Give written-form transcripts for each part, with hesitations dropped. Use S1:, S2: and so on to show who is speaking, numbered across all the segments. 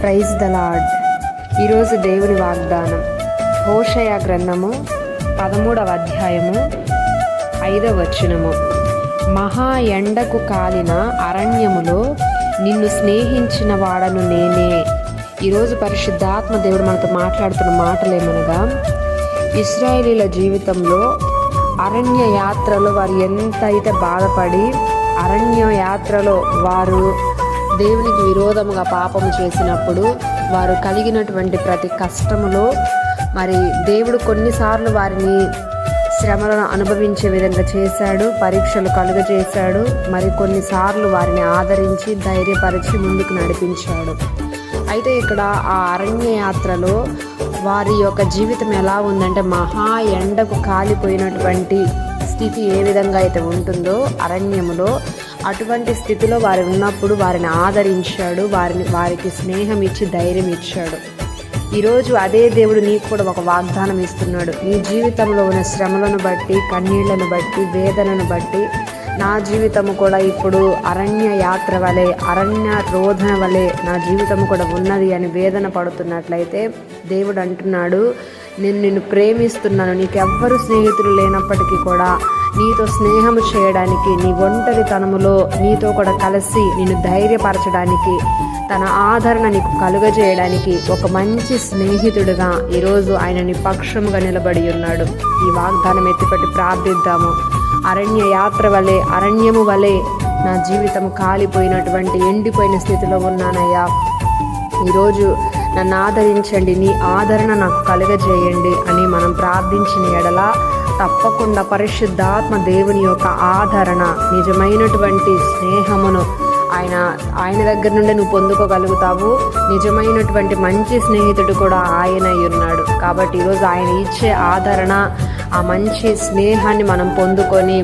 S1: Praise the lord. ఈరోజు దేవుని వాగ్దానం హోషయ గ్రంథము 13వ అధ్యాయము 5వ వచనము. మహా ఎండకు కాలిన అరణ్యములో నిన్ను స్నేహించిన వాడను నేనే. ఈరోజు పరిశుద్ధాత్మ దేవుడు మనతో మాట్లాడుతున్న మాటలేమనగా, ఇశ్రాయేలీల జీవితంలో అరణ్య యాత్రలో వారు ఎంతైతే బాధపడి అరణ్య యాత్రలో వారు దేవునికి విరోధముగా పాపము చేసినప్పుడు వారు కలిగినటువంటి ప్రతి కష్టములో మరి దేవుడు కొన్నిసార్లు వారిని శ్రమలను అనుభవించే విధంగా చేశాడు, పరీక్షలు కలుగజేశాడు, మరి కొన్నిసార్లు వారిని ఆదరించి ధైర్యపరిచి ముందుకు నడిపించాడు. అయితే ఇక్కడ ఆ అరణ్య యాత్రలో వారి యొక్క జీవితం ఎలా ఉందంటే, మహా ఎండకు కాలిపోయినటువంటి స్థితి ఏ విధంగా అయితే ఉంటుందో అరణ్యములో, అటువంటి స్థితిలో వారు ఉన్నప్పుడు వారిని ఆదరించాడు, వారికి స్నేహం ఇచ్చి ధైర్యం ఇచ్చాడు. ఈరోజు అదే దేవుడు నీకు కూడా ఒక వాగ్దానం ఇస్తున్నాడు. నీ జీవితంలో ఉన్న శ్రమలను బట్టి, కన్నీళ్లను బట్టి, వేదనను బట్టి, నా జీవితము కూడా ఇప్పుడు అరణ్య యాత్ర వలె, అరణ్య రోధన వలె నా జీవితము కూడా ఉన్నది అని వేదన పడుతున్నట్లయితే దేవుడు అంటున్నాడు, నేను నిన్ను ప్రేమిస్తున్నాను. నీకెవ్వరు స్నేహితులు లేనప్పటికీ కూడా నీతో స్నేహం చేయడానికి, నీ ఒంటరితనములో నీతో కూడా కలిసి నిన్ను ధైర్యపరచడానికి, తన ఆదరణ నీకు కలుగజేయడానికి ఒక మంచి స్నేహితుడుగా ఈరోజు ఆయన నీ పక్షముగా నిలబడి ఉన్నాడు. ఈ వాగ్దానం ఎత్తిపట్టి ప్రార్థిద్దాము. అరణ్య యాత్ర వలె, అరణ్యము వలె నా జీవితం కాలిపోయినటువంటి ఎండిపోయిన స్థితిలో ఉన్నానయ్యా. ఈరోజు నన్ను ఆదరించండి, నీ ఆదరణ నాకు కలుగజేయండి అని మనం ప్రార్థించిన ఎడల తప్పకుండా పరిశుద్ధాత్మ దేవుని యొక్క ఆదరణ, నిజమైనటువంటి స్నేహమును ఆయన దగ్గర నుండి నువ్వు పొందుకోగలుగుతావు. నిజమైనటువంటి మంచి స్నేహితుడు కూడా ఆయన అయి ఉన్నాడు. కాబట్టి ఈరోజు ఆయన ఇచ్చే ఆదరణ, ఆ మంచి స్నేహాన్ని మనం పొందుకొని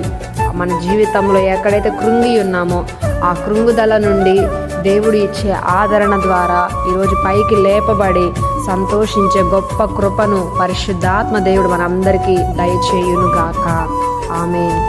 S1: మన జీవితంలో ఎక్కడైతే కృంగి ఉన్నామో ఆ కృంగుదల నుండి దేవుడు ఇచ్చే ఆదరణ ద్వారా ఈరోజు పైకి లేపబడి సంతోషించే గొప్ప కృపను పరిశుద్ధాత్మ దేవుడు మనందరికీ దయచేయునుగాక. ఆమేన్.